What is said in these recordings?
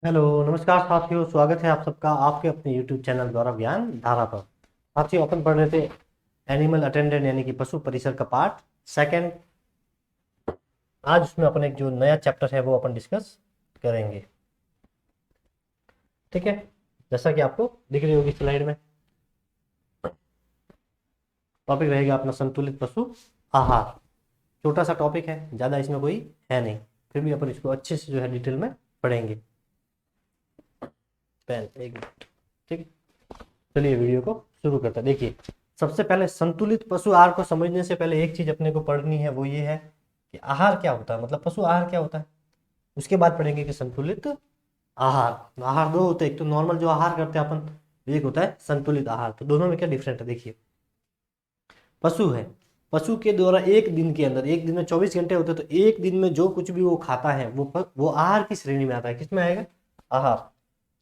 Hello नमस्कार साथियों, स्वागत है आप सबका आपके अपने YouTube चैनल द्वारा ज्ञान धारा पर। साथियों, अपन पढ़ रहे थे एनिमल अटेंडेंट यानी कि पशु परिसर का पार्ट सेकंड। आज उसमें अपन एक जो नया चैप्टर है वो अपन डिस्कस करेंगे। ठीक है, जैसा कि आपको दिख रही होगी स्लाइड में, टॉपिक रहेगा अपना संतुलित पशु आहार। छोटा सा टॉपिक है, ज़्यादा इसमें कोई है नहीं, फिर भी अपन इसको अच्छे से जो है डिटेल में पढ़ेंगे। पेन एक मिनट। ठीक है, चलिए वीडियो को शुरू करते हैं। देखिए, सबसे पहले संतुलित पशु आहार को समझने से पहले एक चीज अपने को पढ़नी है, वो ये है कि आहार क्या होता है, मतलब पशु आहार क्या होता है। उसके बाद पढ़ेंगे कि संतुलित आहार। आहार दो होते हैं, एक तो नॉर्मल जो आहार करते हैं अपन, एक होता है संतुलित आहार। तो दोनों में क्या डिफरेंट है देखिए। पशु है, पशु के द्वारा एक दिन के अंदर, एक दिन में 24 घंटे होते हैं, तो एक दिन में जो कुछ भी वो खाता है वो आहार की श्रेणी में आता है। किसमें आएगा? आहार।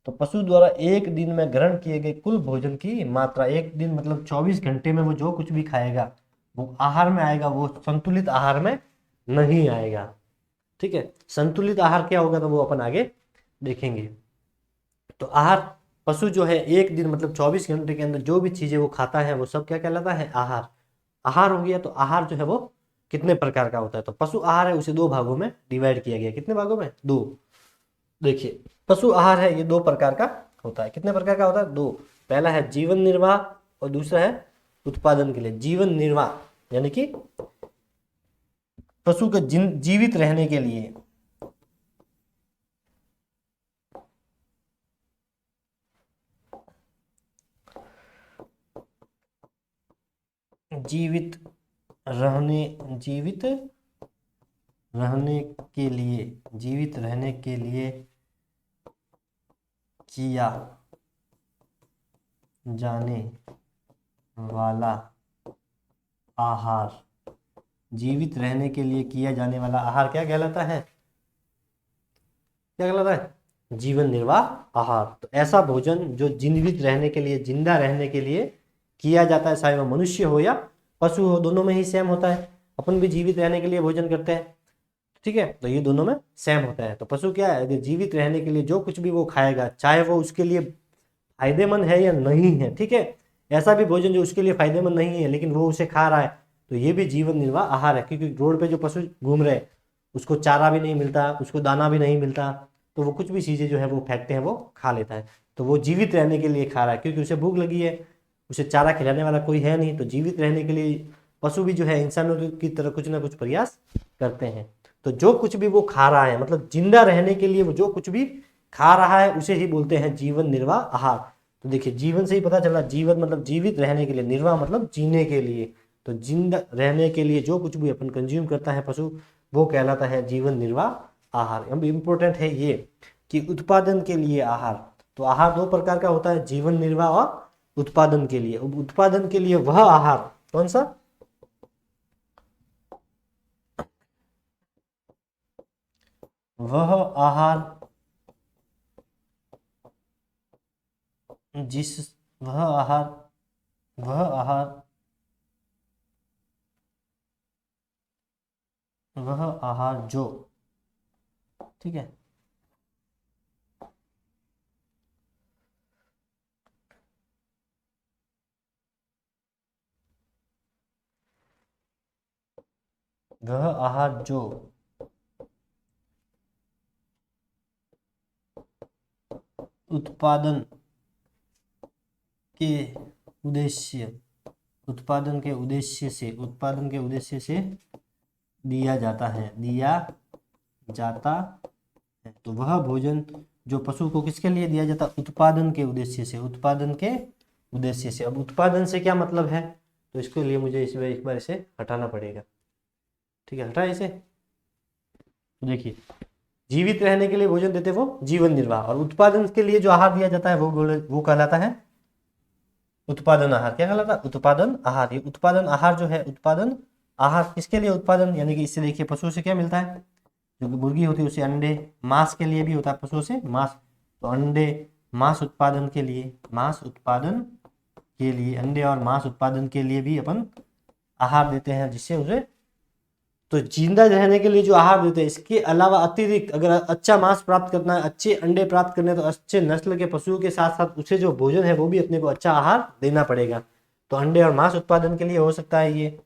तो पशु द्वारा एक दिन में ग्रहण किए गए कुल भोजन की मात्रा, एक दिन मतलब 24 घंटे में वो जो कुछ भी खाएगा वो आहार में आएगा, वो संतुलित आहार में नहीं आएगा। ठीक है, संतुलित आहार क्या होगा तो वो अपन आगे देखेंगे। तो आहार, पशु जो है एक दिन मतलब 24 घंटे के अंदर जो भी चीजें वो खाता है वो सब क्या कहलाता है? आहार। आहार हो गया। तो आहार जो है वो कितने प्रकार का होता है? तो पशु आहार है, उसे दो भागों में डिवाइड किया गया। कितने भागों में? दो। देखिए, पशु आहार है ये दो प्रकार का होता है। कितने प्रकार का होता है? दो। पहला है जीवन निर्वाह और दूसरा है उत्पादन के लिए। जीवन निर्वाह यानी कि पशु के जीवित रहने के लिए, जीवित जीवित रहने के लिए, जीवित रहने के लिए किया जाने वाला आहार। जीवित रहने के लिए किया जाने वाला आहार क्या कहलाता है? क्या कहलाता है? जीवन निर्वाह आहार। तो ऐसा भोजन जो जीवित रहने के लिए, जिंदा रहने के लिए किया जाता है, चाहे वह मनुष्य हो या पशु हो, दोनों में ही सेम होता है। अपन भी जीवित रहने के लिए भोजन करते हैं। ठीक है, तो ये दोनों में सेम होता है। तो पशु क्या है? जीवित रहने के लिए जो कुछ भी वो खाएगा, चाहे वो उसके लिए फायदेमंद है या नहीं है। ठीक है, ऐसा भी भोजन जो उसके लिए फायदेमंद नहीं है लेकिन वो उसे खा रहा है, तो ये भी जीवन निर्वाह आहार है। क्योंकि रोड पे जो पशु घूम रहे हैं उसको चारा भी नहीं मिलता, उसको दाना भी नहीं मिलता, तो वो कुछ भी चीज़ें जो है वो फेंकते हैं वो खा लेता है। तो वो जीवित रहने के लिए खा रहा है क्योंकि उसे भूख लगी है, उसे चारा खिलाने वाला कोई है नहीं। तो जीवित रहने के लिए पशु भी जो है इंसानों की तरह कुछ ना कुछ प्रयास करते हैं। तो जो कुछ भी वो खा रहा है, मतलब जिंदा रहने के लिए वो जो कुछ भी खा रहा है उसे ही बोलते हैं जीवन निर्वाह आहार। तो देखिए, जीवन से ही पता चला, जीवन मतलब जीवित रहने के लिए, निर्वाह मतलब जीने के लिए। तो जिंदा रहने के लिए जो कुछ भी अपन कंज्यूम करता है पशु, वो कहलाता है जीवन निर्वाह आहार। अब इम्पोर्टेंट है ये कि उत्पादन के लिए आहार। तो आहार दो प्रकार का होता है, जीवन निर्वाह और उत्पादन के लिए। उत्पादन के लिए वह आहार कौन सा? वह आहार जिस वह आहार वह आहार वह आहार जो, ठीक है, वह आहार जो उत्पादन के उद्देश्य उत्पादन के उद्देश्य से दिया जाता है। तो वह भोजन जो पशु को किसके लिए दिया जाता है? उत्पादन के उद्देश्य से। उत्पादन के उद्देश्य से। अब उत्पादन से क्या मतलब है, तो इसके लिए मुझे इसमें एक बार इसे हटाना पड़ेगा। ठीक है, हटा इसे। तो देखिए, जीवित रहने के लिए भोजन देते वो जीवन निर्वाह, और उत्पादन के लिए जो आहार दिया जाता है वो कहलाता है उत्पादन आहार। क्या कहलाता है? उत्पादन आहार। ये उत्पादन आहार जो है, उत्पादन आहार किसके लिए उत्पादन, यानी कि इससे देखिए पशु से क्या मिलता है? जो कि मुर्गी होती है उसे अंडे, मांस के लिए भी होता है पशुओं से मांस। तो अंडे, मांस उत्पादन के लिए अंडे और मांस उत्पादन के लिए भी अपन आहार देते हैं, जिससे उसे तो जिंदा रहने के लिए जो आहार देते हैं, इसके अलावा अतिरिक्त अगर अच्छा मांस प्राप्त करना है, अच्छे अंडे प्राप्त करने हैं, तो अच्छे नस्ल के पशुओं के साथ साथ उसे जो भोजन है वो भी अपने को अच्छा आहार देना पड़ेगा। तो अंडे और मांस उत्पादन के लिए हो सकता है ये।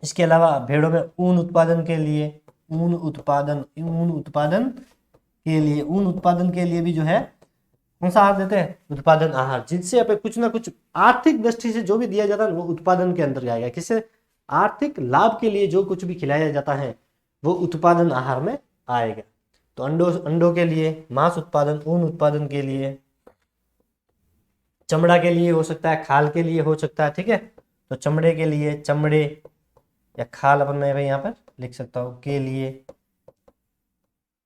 इसके अलावा भेड़ों में ऊन उत्पादन के लिए, ऊन उत्पादन के लिए भी जो है कौन सा आहार देते हैं, उत्पादन आहार, जिनसे अपन कुछ ना कुछ आर्थिक दृष्टि से जो भी दिया जाता है वो उत्पादन के अंदर आएगा। किससे, आर्थिक लाभ के लिए जो कुछ भी खिलाया जाता है वो उत्पादन आहार में आएगा। तो अंडों के लिए, मांस उत्पादन, ऊन उत्पादन के लिए, चमड़ा के लिए हो सकता है, खाल के लिए हो सकता है, ठीक है। तो चमड़े के लिए, चमड़े या खाल अपन मैं यहाँ पर लिख सकता हूँ के लिए,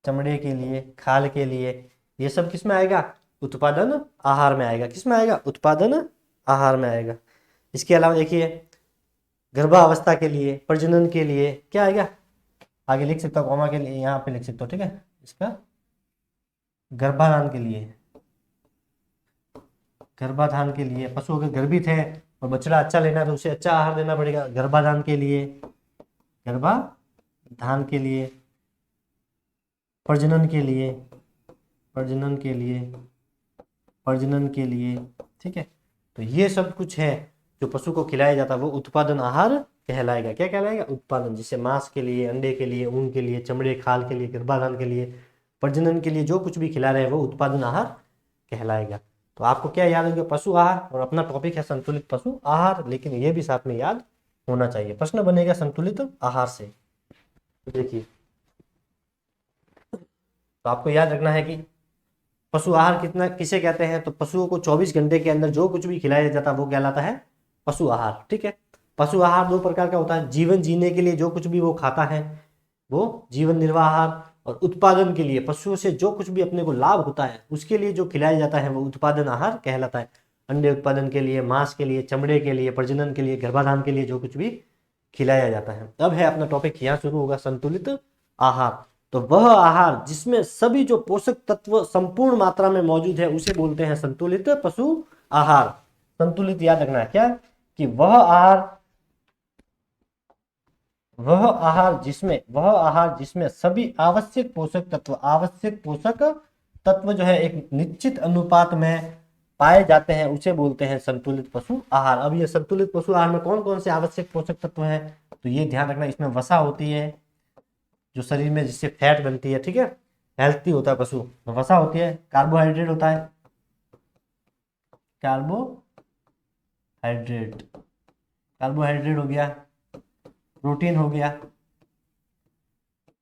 चमड़े के लिए, खाल के लिए, ये सब किस में आएगा, उत्पादन आहार में आएगा। किस में आएगा, उत्पादन आहार में आएगा। इसके अलावा देखिए गर्भावस्था के लिए, प्रजनन के लिए क्या आएगा, आगे लिख सकता हूँ कॉमा के लिए, यहाँ पे लिख सकता हूँ, ठीक है। इसका गर्भाधान के लिए, गर्भाधान के लिए, पशु अगर गर्भित है और बछड़ा अच्छा लेना है तो उसे अच्छा आहार देना पड़ेगा। गर्भाधान के लिए, गर्भाधान के लिए, प्रजनन के लिए, प्रजनन के लिए, प्रजनन के लिए, ठीक है। तो ये सब कुछ है जो पशु को खिलाया जाता है वो उत्पादन आहार कहलाएगा। क्या कहलाएगा, उत्पादन। जिससे मांस के लिए, अंडे के लिए, ऊन के लिए, चमड़े, खाल के लिए, गर्भाधान के लिए, प्रजनन के लिए जो कुछ भी खिला रहे हैं वो उत्पादन आहार कहलाएगा। तो आपको क्या याद होगा, पशु आहार, और अपना टॉपिक है संतुलित पशु आहार, लेकिन ये भी साथ में याद होना चाहिए। प्रश्न बनेगा संतुलित आहार से। तो देखिए, तो आपको याद रखना है कि पशु आहार कितना किसे कहते हैं, तो पशुओं को 24 घंटे के अंदर जो कुछ भी खिलाया जाता है वो कहलाता है पशु आहार, ठीक है। पशु आहार दो प्रकार का होता है, जीवन जीने के लिए जो कुछ भी वो खाता है वो जीवन निर्वाह आहार, और उत्पादन के लिए पशुओं से जो कुछ भी अपने को लाभ होता है उसके लिए जो खिलाया जाता है वो उत्पादन आहार कहलाता है। अंडे उत्पादन के लिए, मांस के लिए, चमड़े के लिए, प्रजनन के लिए, गर्भाधान के लिए जो कुछ भी खिलाया जाता है। अब है अपना टॉपिक यहाँ शुरू होगा, संतुलित आहार। तो वह आहार जिसमें सभी जो पोषक तत्व संपूर्ण मात्रा में मौजूद है उसे बोलते हैं संतुलित पशु आहार। संतुलित याद रखना है क्या, कि वह आहार जिसमें सभी आवश्यक पोषक तत्व जो है एक निश्चित अनुपात में पाए जाते हैं उसे बोलते हैं संतुलित पशु आहार। अब ये संतुलित पशु आहार में कौन कौन से आवश्यक पोषक तत्व हैं, तो ये ध्यान रखना, इसमें वसा होती है जो शरीर में जिससे फैट बनती है, ठीक है, हेल्थी होता है पशु, वसा होती है, कार्बोहाइड्रेट होता है, कार्बोहाइड्रेट हो गया, प्रोटीन हो गया,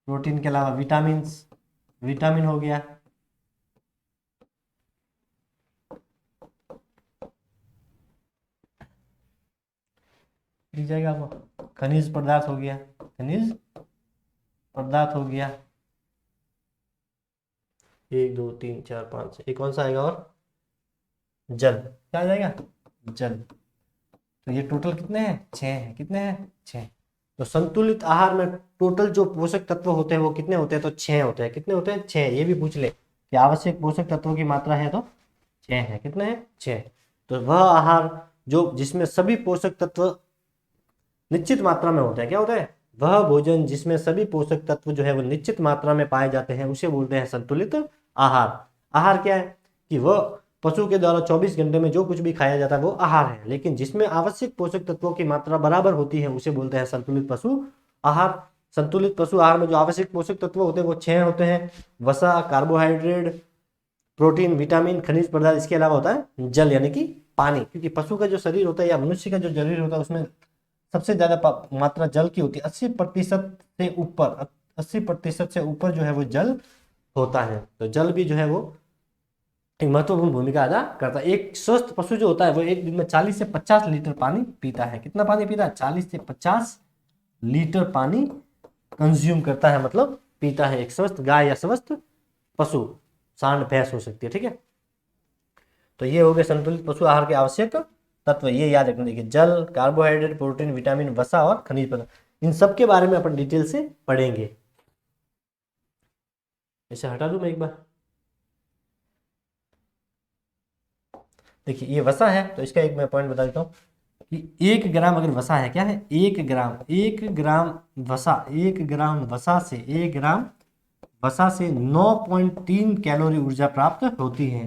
प्रोटीन के अलावा विटामिन हो गया, दिख जाएगा आपको, खनिज पदार्थ हो गया, एक दो तीन चार पाँच, एक कौन सा आएगा, और जल, क्या आ जाएगा, जल। तो ये टोटल कितने हैं, 6 हैं। कितने हैं, 6। तो संतुलित आहार में टोटल जो पोषक तत्व होते हैं वो कितने होते हैं, तो 6 होते हैं। कितने होते हैं, 6। ये भी पूछ ले कि आवश्यक पोषक तत्वों की मात्रा है, तो 6 है। कितने हैं, 6। तो वह आहार जो जिसमें सभी पोषक तत्व निश्चित मात्रा में होते हैं, क्या होता है, वह भोजन जिसमें सभी पोषक तत्व जो है वो निश्चित मात्रा में पाए जाते हैं उसे बोलते हैं संतुलित आहार। आहार क्या है, कि वह पशु के द्वारा 24 घंटे में जो कुछ भी खाया जाता है वो आहार है, लेकिन जिसमें आवश्यक पोषक तत्वों की मात्रा बराबर होती है उसे बोलते हैं संतुलित पशु आहार। संतुलित पशु आहार में जो आवश्यक पोषक तत्व होते हैं वो 6 होते हैं, वसा, कार्बोहाइड्रेट, प्रोटीन, विटामिन, खनिज पदार्थ, इसके अलावा होता है जल यानी कि पानी, क्योंकि पशु का जो शरीर होता है या मनुष्य का जो शरीर होता है उसमें सबसे ज्यादा मात्रा जल की होती है। 80% से ऊपर जो है वो जल होता है। तो जल भी जो है वो एक महत्वपूर्ण भूमिका अदा करता है। एक स्वस्थ पशु जो होता है वो एक दिन में 40 से 50 लीटर पानी पीता है। कितना पानी पीता है, 40 से 50 लीटर पानी कंज्यूम करता है, मतलब पीता है। एक स्वस्थ गाय या स्वस्थ पशु, सांड भैंस हो सकती है, ठीक है। तो ये हो गए संतुलित पशु आहार के आवश्यक तत्व, ये याद रखना। देखिए, जल, कार्बोहाइड्रेट, प्रोटीन, विटामिन, वसा और खनिज पदार्थ, इन सब के बारे में अपन डिटेल से पढ़ेंगे। इसे हटा दूं मैं एक बार। देखिए, ये वसा है तो इसका एक मैं पॉइंट बता देता हूँ। कि 1 ग्राम अगर वसा है, क्या है 1 ग्राम वसा, 1 ग्राम वसा से 1 ग्राम वसा से 9.3 कैलोरी ऊर्जा प्राप्त होती है।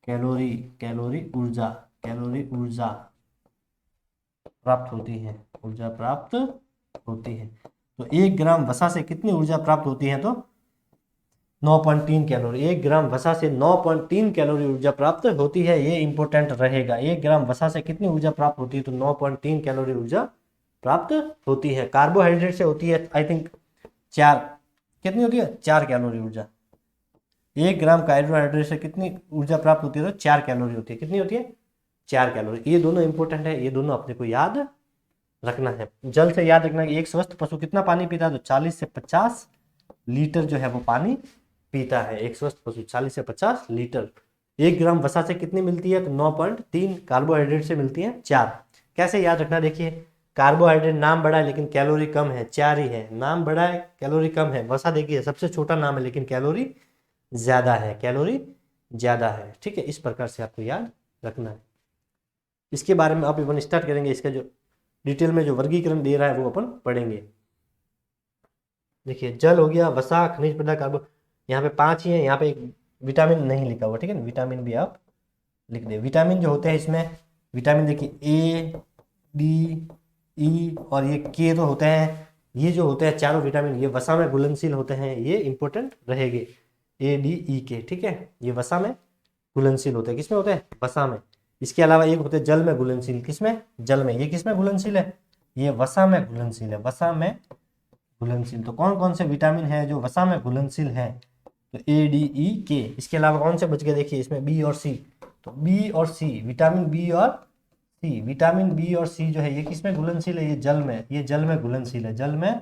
कैलोरी कैलोरी ऊर्जा कैलोरी ऊर्जा प्राप्त होती है, ऊर्जा प्राप्त होती है। तो 1 ग्राम वसा से कितनी ऊर्जा प्राप्त होती है? तो 9.3 कैलोरी। 1 ग्राम वसा से 9.3 कैलोरी ऊर्जा प्राप्त होती है, ये इंपॉर्टेंट रहेगा। 1 ग्राम वसा से कितनी ऊर्जा प्राप्त होती है? तो 9.3 कैलोरी ऊर्जा प्राप्त होती है। कार्बोहाइड्रेट से होती है आई थिंक 4, कितनी होती है? 4 कैलोरी ऊर्जा। 1 ग्राम कार्बोहाइड्रेट से कितनी ऊर्जा प्राप्त होती है? तो 4 कैलोरी होती है। कितनी होती है? 4 कैलोरी। ये दोनों इंपॉर्टेंट है, ये दोनों अपने को याद रखना है। जल से याद रखना है, एक स्वस्थ पशु कितना पानी पीता है? तो 40 से 50 लीटर जो है वो पानी पीता है। एक स्वस्थ पशु 40 से 50 लीटर। 1 ग्राम वसा से कितनी मिलती है? तो 9.3। कार्बोहाइड्रेट से मिलती है 4। कैसे याद रखना? देखिए, कार्बोहाइड्रेट नाम बड़ा है लेकिन कैलोरी कम है, 4 ही है। नाम बड़ा है, कैलोरी कम है। वसा देखिए सबसे छोटा नाम है लेकिन कैलोरी ज्यादा है, कैलोरी ज्यादा है। ठीक है, इस प्रकार से आपको याद रखना है। इसके बारे में अब अपन स्टार्ट करेंगे, इसका जो डिटेल में जो वर्गीकरण दे रहा है वो अपन पढ़ेंगे। देखिए, जल हो गया, वसा, खनिज पदार्थ, कार्बो, यहाँ पे 5 ही है। यहाँ पे एक विटामिन नहीं लिखा हुआ, ठीक है ना, विटामिन भी आप लिख दे। विटामिन जो होते हैं इसमें, विटामिन देखिए ए, डी, ई और ये के तो होते हैं। ये जो होते हैं चारों विटामिन, ये वसा में घुलनशील होते हैं, ये इंपॉर्टेंट रहेंगे। ए, डी, ई, के, ठीक है, ये वसा में घुलनशील होते हैं। किसमें होते हैं? वसा में। इसके अलावा एक होते हैं जल में घुलनशील। किसमें? जल में। ये किसमें घुलनशील है? ये वसा में घुलनशील है, वसा में घुलनशील। तो कौन कौन से विटामिन है जो वसा में घुलनशील है? तो ए, डी, ई, के। इसके अलावा कौन से बच गए? देखिए इसमें बी और सी। तो बी और सी, विटामिन बी और सी, विटामिन बी और सी जो है ये किसमें घुलनशील है? ये जल में, ये जल में घुलनशील है, जल में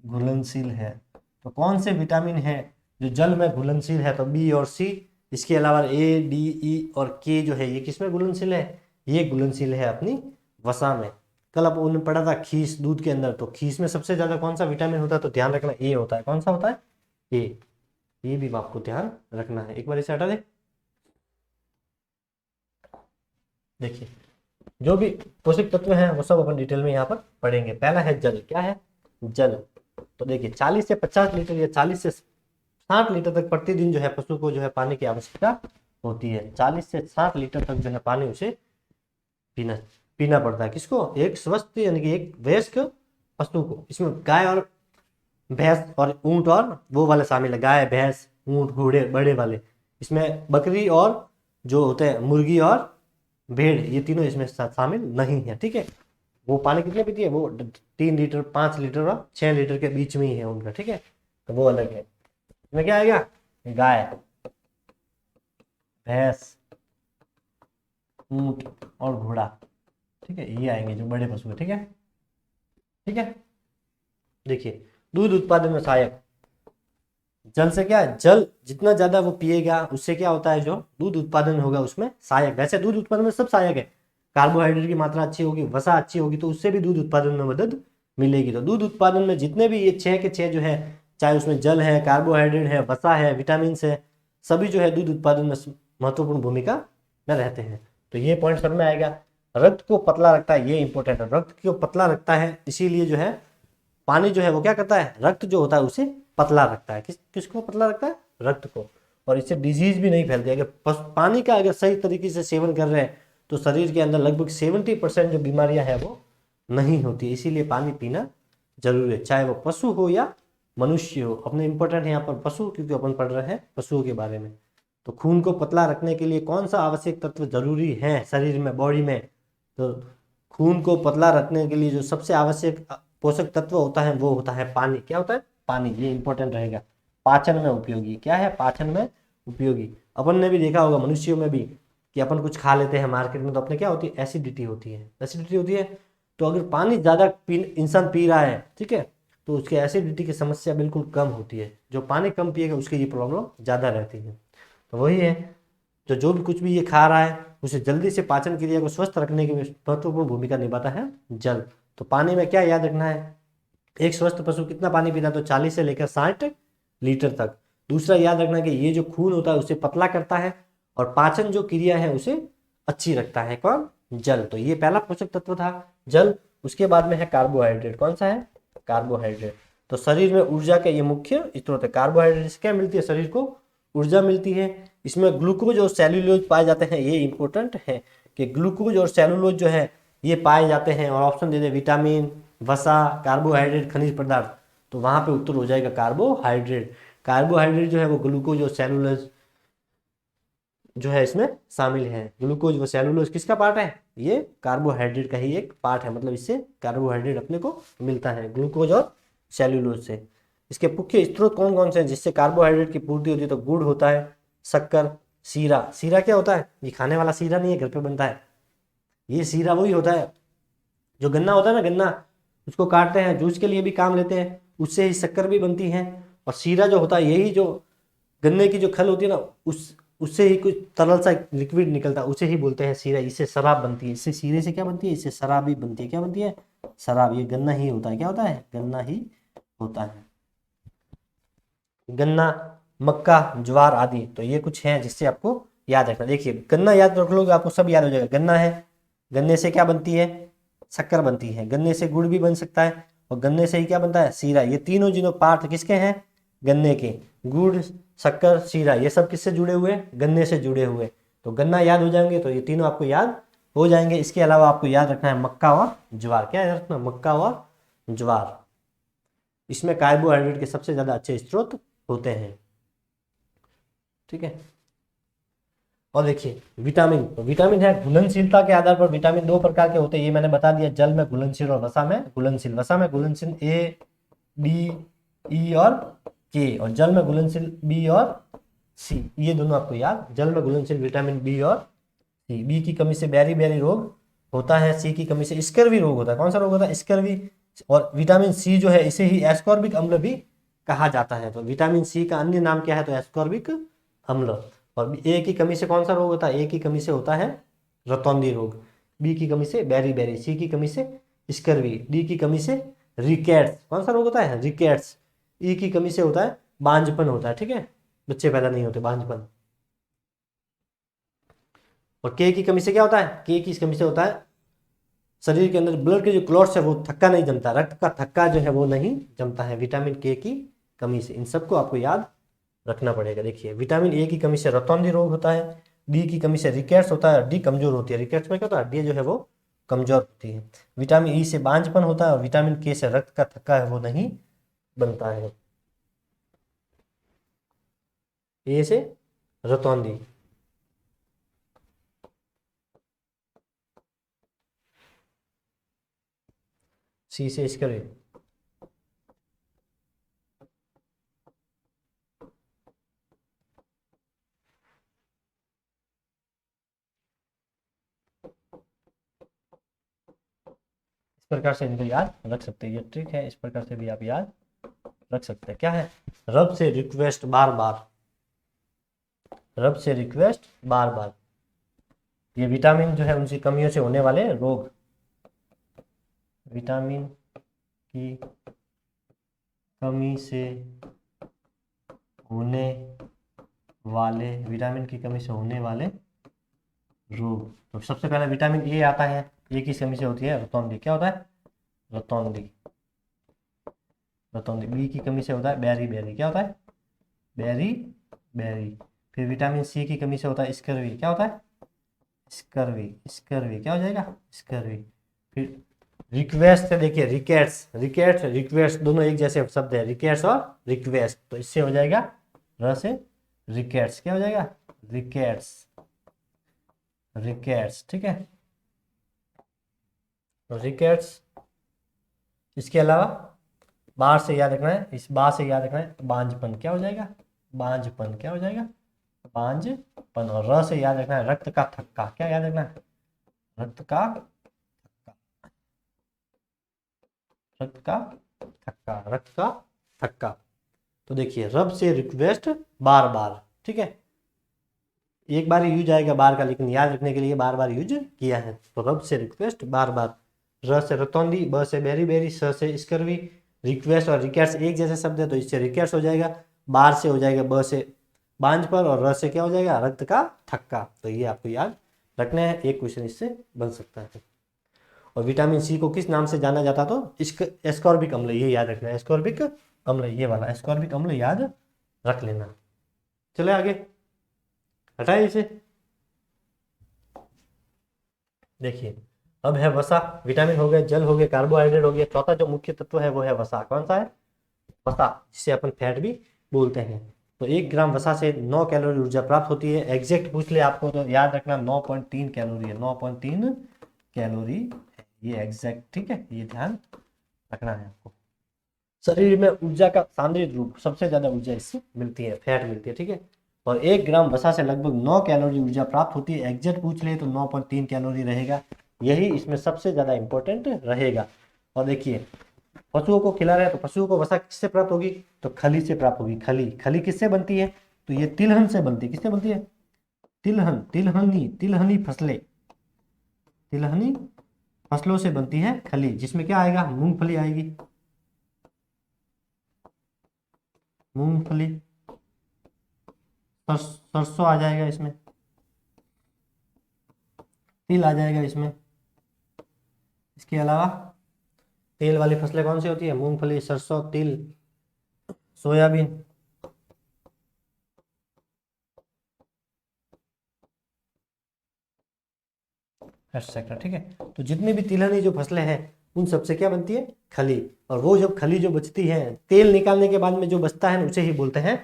घुलनशील है। तो कौन से विटामिन है जो जल में घुलनशील है? तो बी और सी। इसके अलावा ए, डी, ई और के जो है ये किसमें घुलनशील है? ये घुलनशील है अपनी वसा में। कल आप उन्होंने पढ़ा था खीस, दूध के अंदर। तो खीस में सबसे ज्यादा कौन सा विटामिन होता है? तो ध्यान रखना ए होता है। कौन सा होता है? ए। ये भी आपको ध्यान रखना है। एक बार इसे हटा दे। देखिए, जो भी पोषक तत्व हैं वो सब अपन डिटेल में यहाँ पर पढ़ेंगे। पहला है जल। क्या है? जल। तो देखिए 40 से 50 लीटर या 40 से 60 लीटर तक प्रतिदिन जो है पशु को जो है पानी की आवश्यकता होती है। 40 से 60 लीटर तक जो है पानी उसे पीना पीना पड़ता है। किसको? एक स्वस्थ यानी कि एक वयस्क पशु को। इसमें गाय और भैंस और ऊंट और वो वाले शामिल है, गाय, भैंस, ऊंट, घोड़े बड़े वाले। इसमें बकरी और जो होते हैं मुर्गी और भेड़, ये तीनों इसमें शामिल नहीं है। ठीक है, वो पानी कितने पीती है? वो 3 लीटर, 5 लीटर और 6 लीटर के बीच में ही है उनका। ठीक है, तो वो अलग है। इसमें क्या आएगा? गाय, भैंस, ऊंट और घोड़ा। ठीक है, ये आएंगे जो बड़े पशु है। ठीक है, ठीक है। देखिए, दूध उत्पादन में सहायक। जल से क्या है? जल जितना ज्यादा वो पिएगा उससे क्या होता है? जो दूध उत्पादन होगा उसमें सहायक। वैसे दूध उत्पादन में सब सहायक है। कार्बोहाइड्रेट की मात्रा अच्छी होगी, वसा अच्छी होगी, तो उससे भी दूध उत्पादन में मदद मिलेगी। तो दूध उत्पादन में जितने भी ये 6 के 6 जो है, चाहे उसमें जल है, कार्बोहाइड्रेट है, वसा है, विटामिन है, सभी जो है दूध उत्पादन में महत्वपूर्ण भूमिका में रहते हैं। तो ये पॉइंट सब में आएगा। रक्त को पतला रखता है, ये इंपॉर्टेंट है। रक्त को पतला रखता है, इसीलिए जो है पानी जो है वो क्या करता है? रक्त जो होता है उसे पतला रखता है। किसको पतला रखता है? रक्त को। और इससे डिजीज भी नहीं फैलती। अगर पानी का अगर सही तरीके से सेवन कर रहे हैं तो शरीर के अंदर लगभग 70% जो बीमारियां हैं वो नहीं होती। इसीलिए पानी पीना जरूरी है, चाहे वो पशु हो या मनुष्य हो। अपने इंपॉर्टेंट है यहाँ पर पशु, क्योंकि अपन पढ़ रहे हैं पशुओं के बारे में। तो खून को पतला रखने के लिए कौन सा आवश्यक तत्व जरूरी है शरीर में, बॉडी में? तो खून को पतला रखने के लिए जो सबसे आवश्यक पोषक तत्व होता है वो होता है पानी। क्या होता है? पानी। ये इंपॉर्टेंट रहेगा। पाचन में उपयोगी। क्या है? पाचन में उपयोगी। अपन ने भी देखा होगा मनुष्यों में भी कि अपन कुछ खा लेते हैं मार्केट में तो अपने क्या होती है? एसिडिटी होती है। एसिडिटी होती है। तो अगर पानी ज्यादा इंसान पी रहा है, ठीक है, तो उसके एसिडिटी की समस्या बिल्कुल कम होती है। जो पानी कम पिएगा उसकी ये प्रॉब्लम ज्यादा रहती है। तो वही है, जो भी कुछ भी ये खा रहा है उसे जल्दी से पाचन क्रिया को स्वस्थ रखने की महत्वपूर्ण भूमिका निभाता है जल। तो पानी में क्या याद रखना है? एक स्वस्थ पशु कितना पानी पीता है? तो 40 से लेकर 60 लीटर तक। दूसरा याद रखना कि ये जो खून होता है उसे पतला करता है और पाचन जो क्रिया है उसे अच्छी रखता है। कौन? जल। तो ये पहला पोषक तत्व था जल। उसके बाद में है कार्बोहाइड्रेट। कौन सा है? कार्बोहाइड्रेट। तो शरीर में ऊर्जा का ये मुख्य स्रोत है। कार्बोहाइड्रेट से क्या मिलती है? शरीर को ऊर्जा मिलती है। इसमें ग्लूकोज और सेल्यूलोज पाए जाते हैं। ये इंपॉर्टेंट है कि ग्लूकोज और सेल्यूलोज जो है ये पाए जाते हैं। और ऑप्शन दे दे विटामिन, वसा, कार्बोहाइड्रेट, खनिज पदार्थ, तो वहां पे उत्तर हो जाएगा कार्बोहाइड्रेट। कार्बोहाइड्रेट जो है वो ग्लूकोज और सेल्यूलोज जो है इसमें शामिल है। ग्लूकोज व सेलुलोज किसका पार्ट है? ये कार्बोहाइड्रेट का ही एक पार्ट है। मतलब इससे कार्बोहाइड्रेट अपने को मिलता है, ग्लूकोज और सेलुलोज से। इसके मुख्य स्रोत कौन कौन से हैं जिससे कार्बोहाइड्रेट की पूर्ति होती है? तो गुड़ होता है, शक्कर, सीरा। सीरा क्या होता है? ये खाने वाला सीरा नहीं है, घर पे बनता है। ये सीरा वही होता है जो गन्ना होता है ना, गन्ना उसको काटते हैं, जूस के लिए भी काम लेते हैं, उससे ही शक्कर भी बनती है। और सीरा जो होता है यही जो गन्ने की जो खल होती है ना, उससे ही कुछ तरल सा लिक्विड निकलता है, उसे ही बोलते हैं सीरा। इससे शराब बनती है। इससे सीरे से क्या बनती है? इससे शराब भी बनती है। क्या बनती है? शराब। ये गन्ना ही होता है। क्या होता है? गन्ना ही होता है। गन्ना, मक्का, ज्वार आदि, तो ये कुछ है जिससे आपको याद रखना। देखिए गन्ना याद रख लोगे आपको सब याद हो जाएगा। गन्ना है, गन्ने से क्या बनती है? शक्कर बनती है। गन्ने से गुड़ भी बन सकता है, और गन्ने से ही क्या बनता है? सीरा। ये तीनों जिनो पार्ट किसके हैं? गन्ने के। गुड़, शक्कर, सीरा, ये सब किससे जुड़े हुए? गन्ने से जुड़े हुए। तो गन्ना याद हो जाएंगे तो ये तीनों आपको याद हो जाएंगे। इसके अलावा आपको याद रखना है मक्का और ज्वार। क्या याद रखना? मक्का और ज्वार। इसमें कार्बोहाइड्रेट के सबसे ज्यादा अच्छे स्रोत होते हैं। ठीक है। और देखिए विटामिन, तो विटामिन है घुलनशीलता के आधार पर विटामिन दो प्रकार के होते हैं। ये मैंने बता दिया, जल में घुलनशील और वसा में घुलनशील। वसा में घुलनशील ए, बी, ई और के, और जल में घुलनशील बी और सी। ये दोनों आपको याद। जल में घुलनशील विटामिन बी और सी। बी की कमी से बेरी बेरी रोग होता है। सी की कमी से स्कर्वी रोग होता है। कौन सा रोग होता है? स्कर्वी। और विटामिन सी जो है इसे ही एस्कॉर्बिक अम्ल भी कहा जाता है। तो विटामिन सी का अन्य नाम क्या है? तो एस्कॉर्बिक अम्ल। और ए की कमी से कौन सा रोग होता है? ए की कमी से होता है रतौंधी रोग। बी की कमी से बेरी बेरी। सी की कमी से स्कर्वी। डी की कमी से रिकेट्स। कौन सा रोग होता है? रिकेट्स। ई की कमी से होता है बांझपन होता है। ठीक है, बच्चे पैदा नहीं होते, बांझपन। और के की कमी से क्या होता है? के की कमी से होता है शरीर के अंदर ब्लड के जो क्लॉट्स है वो थक्का नहीं जमता, रक्त का थक्का जो है वो नहीं जमता है विटामिन के की कमी से। इन सबको आपको याद रखना पड़ेगा। देखिए विटामिन ए की कमी से रतौंधी रोग होता है, डी की कमी से रिकेट्स होता है, डी कमजोर होती है। रिकेट्स में क्या होता है? हड्डी जो है वो कमजोर होती है। विटामिन ई से बांझपन होता है, और विटामिन के से रक्त का थक्का है वो नहीं बनता है। ए से रतौंधी, सी से स्कर्वी। इस प्रकार से इनको याद रख सकते हैं। ये ट्रिक है, इस प्रकार से भी आप याद रख सकते हैं। क्या है? रब से रिक्वेस्ट बार बार। रब से रिक्वेस्ट बार बार। ये विटामिन जो है उनकी कमियों से होने वाले रोग। विटामिन की कमी से होने वाले, विटामिन की कमी से होने वाले रोग। तो सबसे पहले विटामिन ए आता है। ए की कमी से होती है रतौंधी। क्या होता है? रतौंधी। रतौंधी। बी की कमी से होता है बेरी बेरी। क्या होता है? Beriberi. फिर विटामिन सी की कमी से होता है स्कर्वी। क्या होता है? स्कर्वी। स्कर्वी क्या हो जाएगा? स्कर्वी। फिर रिक्वेस्ट से देखिए, रिकेट्स, रिकेट्स, रिक्वेस्ट दोनों एक जैसे शब्द है, रिकेट्स और रिक्वेस्ट। तो इससे हो जाएगा र से रिकेट्स। क्या हो जाएगा? रिकेट्स। रिकेट्स। ठीक है, रिकेट्स। इसके अलावा बार से याद रखना है, इस बार से याद रखना है बांझपन। क्या हो जाएगा? बांझपन। क्या हो जाएगा? बांझपन। और र से याद रखना है रक्त का थक्का। क्या याद रखना है? रक्त का थक्का। रक्त का थक्का। रक्त का थक्का। तो देखिए रब से रिक्वेस्ट बार बार। ठीक है, एक बार यूज आएगा बार का, लेकिन याद रखने के लिए बार बार यूज किया है। तो रब से रिक्वेस्ट बार बार। र से रतौंधी, ब से बेरी बेरी, स से स्कर्वी। रिक्वेस्ट और रिकेट्स एक जैसे शब्द है तो इससे रिकेट्स हो जाएगा। बार से हो जाएगा ब से बांझपन, और र से क्या हो जाएगा? रक्त का थक्का। तो ये आपको याद रखने हैं, एक क्वेश्चन इससे बन सकता है। और विटामिन सी को किस नाम से जाना जाता, तो इसका एस्कॉर्बिक अम्ल, ये याद रखना है, एस्कॉर्बिक अम्ल, ये वाला एस्कॉर्बिक अम्ल याद रख लेना। चले आगे, हटाइए इसे। देखिए अब है वसा, विटामिन हो गए, जल हो गए, कार्बोहाइड्रेट हो गया, चौथा जो मुख्य तत्व है वो है वसा। कौन सा है? वसा, जिसे अपन फैट भी बोलते हैं। तो 1 ग्राम वसा से 9 कैलोरी ऊर्जा प्राप्त होती है। एग्जैक्ट पूछ ले आपको तो याद रखना 9.3 कैलोरी है, 9.3 कैलोरी है ये एग्जैक्ट, ठीक है, ये ध्यान रखना है आपको। शरीर में ऊर्जा का सांद्रित रूप, सबसे ज्यादा ऊर्जा इससे मिलती है, फैट मिलती है, ठीक है। और 1 ग्राम वसा से लगभग 9 कैलोरी ऊर्जा प्राप्त होती है। एग्जैक्ट पूछ ले तो 9.3 कैलोरी रहेगा, यही इसमें सबसे ज्यादा इंपॉर्टेंट रहेगा। और देखिए पशुओं को खिला रहे हैं तो पशुओं को वसा किससे प्राप्त होगी, तो खली से प्राप्त होगी। खली, खली किससे बनती है, तो ये तिलहन से बनती है। किससे बनती है? तिलहन, तिलहनी, तिलहनी फसलें, तिलहनी फसलों से बनती है खली, जिसमें क्या आएगा, मूंगफली आएगी, मूंगफली, सरसों आ जाएगा इसमें, तिल आ जाएगा इसमें। इसके अलावा तेल वाली फसलें कौन सी होती है, मूंगफली, सरसों, तिल, सोयाबीन, एक्सेट्रा, ठीक है। तो जितनी भी तिलहनी जो फसलें हैं उन सबसे क्या बनती है, खली। और वो जब खली जो बचती है, तेल निकालने के बाद में जो बचता है उसे ही बोलते हैं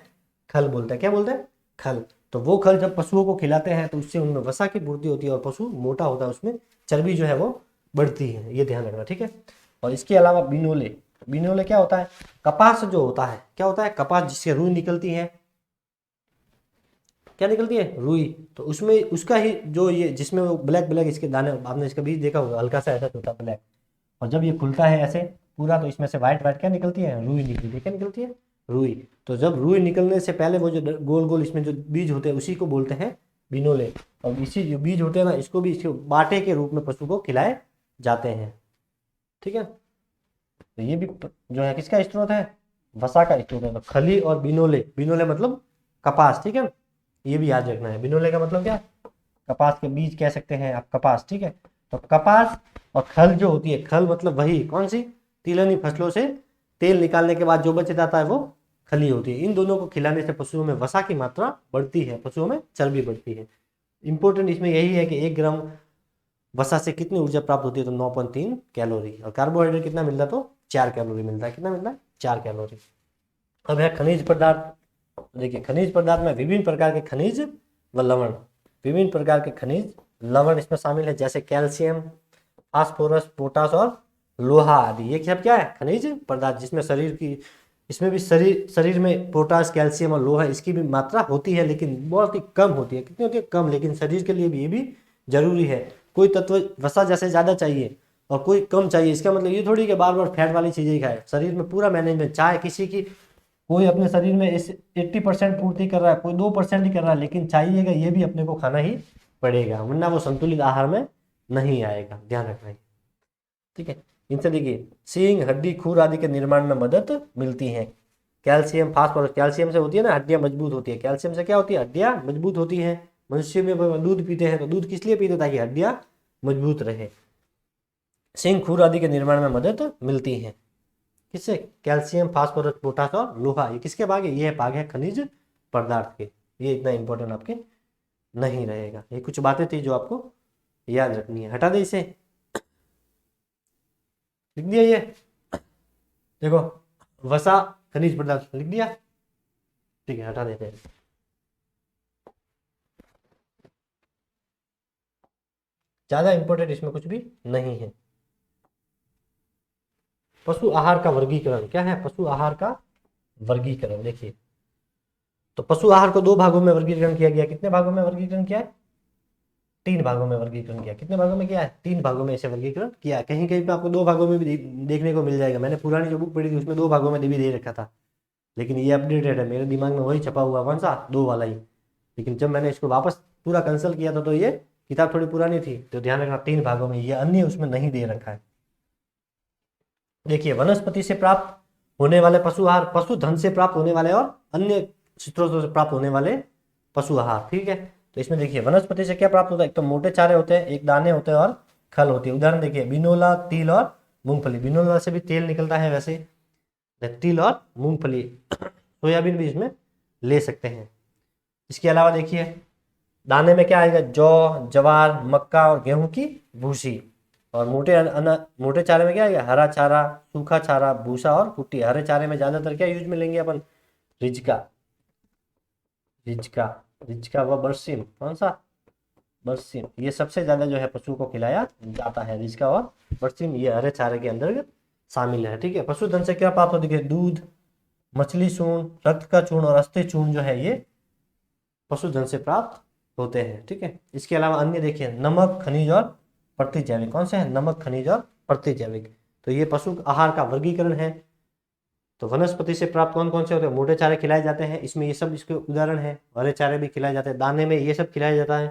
खल, बोलते हैं, क्या बोलते हैं, खल। तो वो खल जब पशुओं को खिलाते हैं तो उससे उनमें वसा की पूर्ति होती है और पशु मोटा होता है, उसमें चर्बी जो है वो बढ़ती है, ये ध्यान रखना, ठीक है। और इसके अलावा बिनोले, बिनोले क्या होता है, कपास जो होता है, क्या होता है, कपास जिससे रुई निकलती है, क्या निकलती है, रुई। तो उसमें उसका ही जो ये जिसमें वो ब्लैक ब्लैक इसके दाने, आपने इसका बीज देखा होगा, हल्का सा ऐसा होता है ब्लैक, और जब ये खुलता है ऐसे पूरा तो इसमें से व्हाइट व्हाइट क्या निकलती है, रुई निकलती है। क्या निकलती है, रुई। तो जब रुई निकलने से पहले वो जो गोल गोल इसमें जो बीज होते हैं उसी को बोलते हैं बिनोले। और इसी जो बीज होते हैं ना, इसको भी इसके बाटे के रूप में पशु को खिलाए जाते हैं, ठीक है। तो ये भी जो है किसका स्रोत है, वसा का स्रोत है। तो खली और बिनोले, बिनोले मतलब कपास, ठीक है, ये भी याद रखना है। बिनोले का मतलब क्या, कपास के बीज कह सकते हैं आप, कपास, ठीक है। तो कपास और खल जो होती है, खल मतलब वही कौन सी, तिलहनी फसलों से तेल निकालने के बाद जो बच जाता है वो खली होती है। इन दोनों को खिलाने से पशुओं में वसा की मात्रा बढ़ती है, पशुओं में चर्बी बढ़ती है। इंपॉर्टेंट इसमें यही है कि 1 ग्राम वसा से कितनी ऊर्जा प्राप्त होती है, तो 9.3 कैलोरी। और कार्बोहाइड्रेट कितना मिलता है, तो 4 कैलोरी मिलता है। कितना मिलता है, 4 कैलोरी। अब है खनिज पदार्थ। देखिए खनिज पदार्थ में विभिन्न प्रकार के खनिज व लवण, विभिन्न प्रकार के खनिज लवण इसमें शामिल है, जैसे कैल्शियम, फास्फोरस, पोटास और लोहा आदि। ये सब क्या है, खनिज पदार्थ, जिसमें शरीर की, इसमें भी शरीर में पोटास, कैल्शियम और लोहा इसकी भी मात्रा होती है, लेकिन बहुत ही कम होती है। कितनी होती है, कम। लेकिन शरीर के लिए भी ये भी जरूरी है। कोई तत्व वसा जैसे ज्यादा चाहिए और कोई कम चाहिए, इसका मतलब ये थोड़ी कि बार बार फैट वाली चीजें खाए। शरीर में पूरा मैनेजमेंट, चाहे किसी की, कोई अपने शरीर में इस 80% पूर्ति कर रहा है, कोई 2% ही कर रहा है, लेकिन चाहिएगा ये भी अपने को खाना ही पड़ेगा, वरना वो संतुलित आहार में नहीं आएगा, ध्यान रखना है, ठीक है। इनसे देखिए सींग, हड्डी, खूर आदि के निर्माण में मदद मिलती है। कैल्शियम, फास्फोरस, कैल्शियम से होती है ना हड्डियां मजबूत होती है, कैल्शियम से क्या होती है, हड्डियां मजबूत होती है। मनुष्य में दूध पीते हैं तो दूध किस लिए पीते हैं, ताकि हड्डियां मजबूत रहे। सिंग, खूर आदि के निर्माण में मदद मिलती है, किससे, कैल्शियम, फास्फोरस, पोटास और लोहा। ये किसके भाग है, ये भाग है खनिज पदार्थ के। ये इतना इंपॉर्टेंट आपके नहीं रहेगा। ये कुछ बातें थी जो आपको याद रखनी है। हटा दे इसे, लिख दिया ये, देखो वसा खनिज पदार्थ लिख दिया, ठीक है, हटा देते हैं। ज्यादा इंपॉर्टेंट इसमें कुछ भी नहीं है। पशु आहार का वर्गीकरण क्या है, पशु आहार का वर्गीकरण देखिए, तो पशु आहार को 2 भागों में वर्गीकरण किया गया। कितने भागों में वर्गीकरण किया है, 3 भागों में वर्गीकरण किया। कितने भागों में किया है, 3 भागों में इसे वर्गीकरण किया। कहीं कहीं पे आपको 2 भागों में भी देखने को मिल जाएगा। मैंने पुरानी जो बुक पढ़ी थी उसमें 2 भागों में भी दे रखा था, लेकिन ये अपडेटेड है, मेरे दिमाग में वही छपा हुआ, कौन सा, 2 वाला ही। लेकिन जब मैंने इसको वापस पूरा कंसल्ट किया था तो ये किताब थोड़ी पुरानी थी, तो ध्यान रखना 3 भागों में, ये अन्य उसमें नहीं दे रखा है। देखिए वनस्पति से प्राप्त होने वाले पशु आहार, पशु धन से प्राप्त होने वाले और अन्य स्रोतों से प्राप्त होने वाले पशु आहार, ठीक है। तो इसमें देखिए वनस्पति से क्या प्राप्त होता है, एक तो मोटे चारे होते हैं, एक दाने होते हैं और खल होती है। उदाहरण देखिए बिनोला, तिल और मूंगफली। बिनोला से भी तेल निकलता है, वैसे तिल और मूंगफली सोयाबीन भी इसमें ले सकते हैं। इसके अलावा देखिए दाने में क्या आएगा, जौ, जवार, मक्का और गेहूं की भूसी। और मोटे चारे में क्या आएगा, हरा चारा, सूखा चारा, भूसा और कुट्टी। हरे चारे में ज्यादातर क्या यूज में लेंगे अपन, रिजका, रिजका, रिजका व बरसीम। कौन सा, बरसीम। ये सबसे ज्यादा जो है पशु को खिलाया जाता है, रिजका और बरसीम, ये हरे चारे के अंदर शामिल है। ठीक है, पशुधन से क्या प्राप्त होती है, दूध, मछली सून, रक्त का चूर्ण और अस्थि चूर्ण जो है ये पशुधन से प्राप्त होते हैं। ठीक है, इसके अलावा अन्य देखिए नमक, खनिज और प्रतिजैविक। कौन से हैं, नमक, खनिज और प्रतिजैविक। तो ये पशु आहार का वर्गीकरण है। तो वनस्पति से प्राप्त कौन कौन से होते हैं, मोटे चारे खिलाए जाते हैं, इसमें ये सब इसके उदाहरण है। हरे चारे भी खिलाए जाते हैं, दाने में ये सब खिलाया जाता है,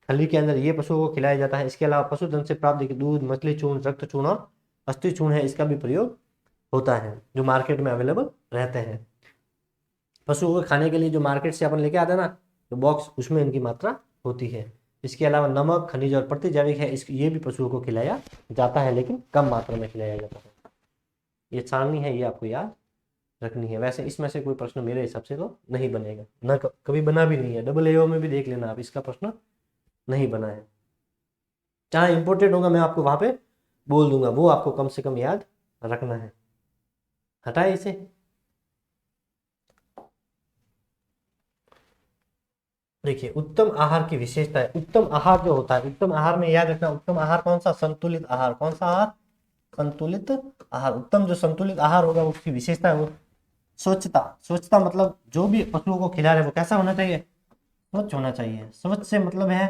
खली के अंदर ये पशुओं को खिलाया जाता है। इसके अलावा पशुधन से प्राप्त देखिए दूध, मछली चूर्ण, रक्त चूर्ण और अस्थि चूर्ण है, इसका भी प्रयोग होता है, जो मार्केट में अवेलेबल रहते हैं। पशुओं को खाने के लिए जो मार्केट से अपन लेके आते हैं ना, जो बॉक्स, उसमें इनकी मात्रा होती है। इसके अलावा नमक, खनिज और प्रतिजैविक है, ये भी पशुओं को खिलाया जाता है, लेकिन कम मात्रा में खिलाया जाता है। ये सारणी है, ये आपको याद रखनी है। वैसे इसमें से कोई प्रश्न मेरे हिसाब से तो नहीं बनेगा, ना कभी बना भी नहीं है। AA में भी देख लेना आप, इसका प्रश्न नहीं बना है। जहाँ इंपोर्टेंट होगा मैं आपको वहां पे बोल दूंगा, वो आपको कम से कम याद रखना है। हटाए इसे। देखिए उत्तम आहार की विशेषता है। उत्तम आहार जो होता है, उत्तम आहार में याद रखना, उत्तम आहार कौन सा, संतुलित आहार। कौन सा आहार, संतुलित आहार। उत्तम जो संतुलित आहार होगा उसकी विशेषता है वो स्वच्छता। स्वच्छता मतलब जो भी पशुओं को खिला रहे वो कैसा होना चाहिए, स्वच्छ होना चाहिए। स्वच्छ से मतलब है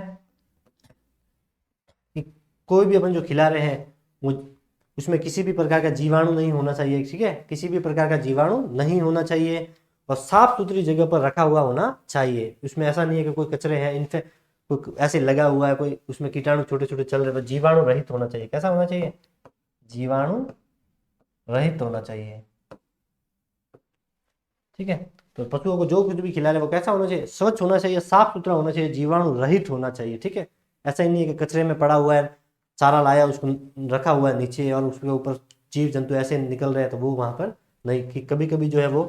कि कोई भी अपन जो खिला रहे हैं वो उसमें किसी भी प्रकार का जीवाणु नहीं होना चाहिए। ठीक है, किसी भी प्रकार का जीवाणु नहीं होना चाहिए, और साफ सुथरी जगह पर रखा हुआ होना चाहिए। उसमें ऐसा नहीं है कि कोई कचरे हैं, इनसे कोई ऐसे लगा हुआ है, कोई उसमें कीटाणु छोटे छोटे चल रहे, तो जीवाणु रहित होना चाहिए। कैसा होना चाहिए, जीवाणु रहित होना चाहिए। ठीक है, तो पशुओं को जो कुछ भी खिला रहे वो कैसा होना चाहिए, स्वच्छ होना चाहिए, साफ सुथरा होना चाहिए, जीवाणु रहित होना चाहिए। ठीक है, ऐसा ही नहीं है कि कचरे में पड़ा हुआ है, चारा लाया उसको रखा हुआ है नीचे और उसके ऊपर जीव जंतु ऐसे निकल रहे हैं, तो वो वहां पर नहीं, कि कभी कभी जो है वो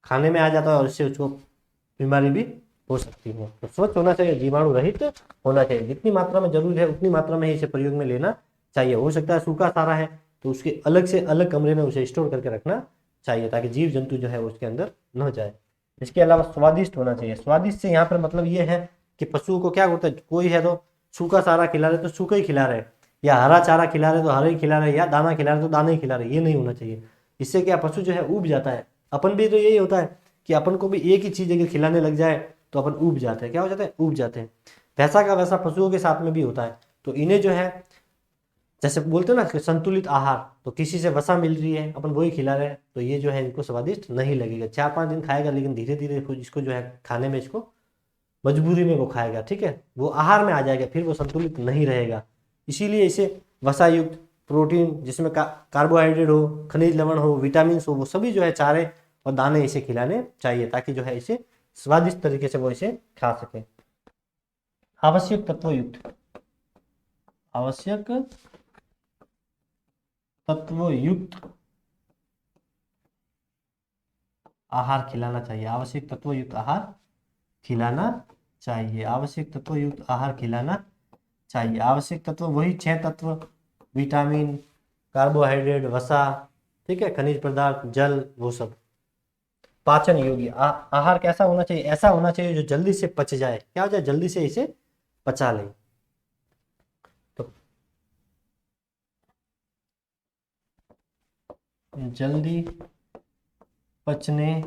खाने में आ जाता है और इससे उसको बीमारी भी हो सकती है। तो स्वच्छ होना चाहिए, जीवाणु रहित होना चाहिए। जितनी मात्रा में जरूरी है उतनी मात्रा में ही इसे प्रयोग में लेना चाहिए। हो सकता है सूखा चारा है तो उसके अलग से अलग कमरे में उसे स्टोर करके रखना चाहिए, ताकि जीव जंतु जो है उसके अंदर न जाए। इसके अलावा स्वादिष्ट होना चाहिए। स्वादिष्ट से यहाँ पर मतलब ये है कि पशुओं को क्या होता है, कोई है तो सूखा चारा खिला रहे तो सूखा ही खिला रहे, या हरा चारा खिला रहे तो हरा ही खिला रहे, या दाना खिला रहे तो दाना ही खिला रहे, ये नहीं होना चाहिए। इससे क्या पशु जो है ऊब जाता है। अपन भी तो यही होता है कि अपन को भी एक ही चीज अगर खिलाने लग जाए तो अपन ऊब जाते हैं। क्या हो जाता है, ऊब जाते हैं। वैसा का वैसा पशुओं के साथ में भी होता है। तो इन्हें जो है जैसे बोलते हैं ना कि संतुलित आहार, तो किसी से वसा मिल रही है अपन वही खिला रहे हैं, तो ये जो है इनको स्वादिष्ट नहीं लगेगा। 4-5 दिन खाएगा, लेकिन धीरे धीरे इसको जो है खाने में, इसको मजबूरी में वो खाएगा। ठीक है, वो आहार में आ जाएगा, फिर वो संतुलित नहीं रहेगा। इसीलिए इसे वसा युक्त, प्रोटीन जिसमें कार्बोहाइड्रेट हो, खनिज लवण हो, विटामिन हो, वो सभी जो है चारे और दाने इसे खिलाने चाहिए, ताकि जो है इसे स्वादिष्ट तरीके से वो इसे खा सके। आवश्यक तत्व युक्त, आवश्यक तत्व युक्त आहार खिलाना चाहिए। आवश्यक तत्व युक्त आहार खिलाना चाहिए। आवश्यक तत्व युक्त आहार खिलाना चाहिए। आवश्यक तत्व वही 6 तत्व, विटामिन, कार्बोहाइड्रेट, वसा, ठीक है, खनिज पदार्थ, जल, वो सब। पाचन योग्य आहार कैसा होना चाहिए, ऐसा होना चाहिए जो जल्दी से पच जाए। क्या हो जाए, जल्दी से इसे पचा ले। तो जल्दी पचने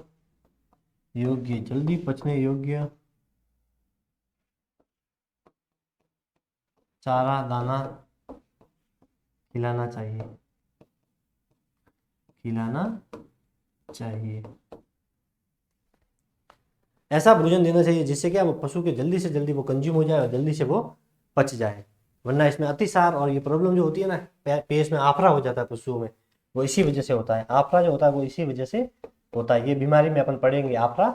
योग्य, जल्दी पचने योग्य चारा दाना खिलाना चाहिए, खिलाना चाहिए। ऐसा भोजन देना चाहिए जिससे क्या वो पशु के जल्दी से जल्दी वो कंज्यूम हो जाए और जल्दी से वो पच जाए। वरना इसमें अतिसार और ये प्रॉब्लम जो होती है ना, पेट में आफरा हो जाता है पशुओं में, वो इसी वजह से होता है। आफरा जो होता है वो इसी वजह से होता है। ये बीमारी में अपन पढ़ेंगे आफरा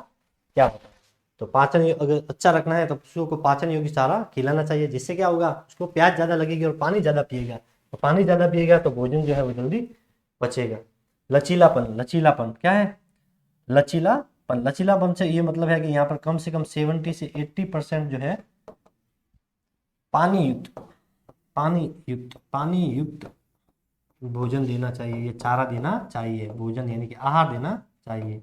क्या होता है। तो पाचन अगर अच्छा रखना है तो पशुओं को पाचन योग्य चारा खिलाना चाहिए, जिससे क्या होगा, उसको प्यास ज़्यादा लगेगी और पानी ज़्यादा पिएगा, तो पानी ज़्यादा पिएगा तो भोजन जो है वो जल्दी पचेगा। लचीलापन, लचीलापन क्या है, लचीलापन, लचीलापन से ये मतलब है कि यहाँ पर कम से कम 70 से 80% जो है पानी युक्त, पानी युक्त भोजन देना चाहिए, ये चारा देना चाहिए, भोजन यानी कि आहार देना चाहिए।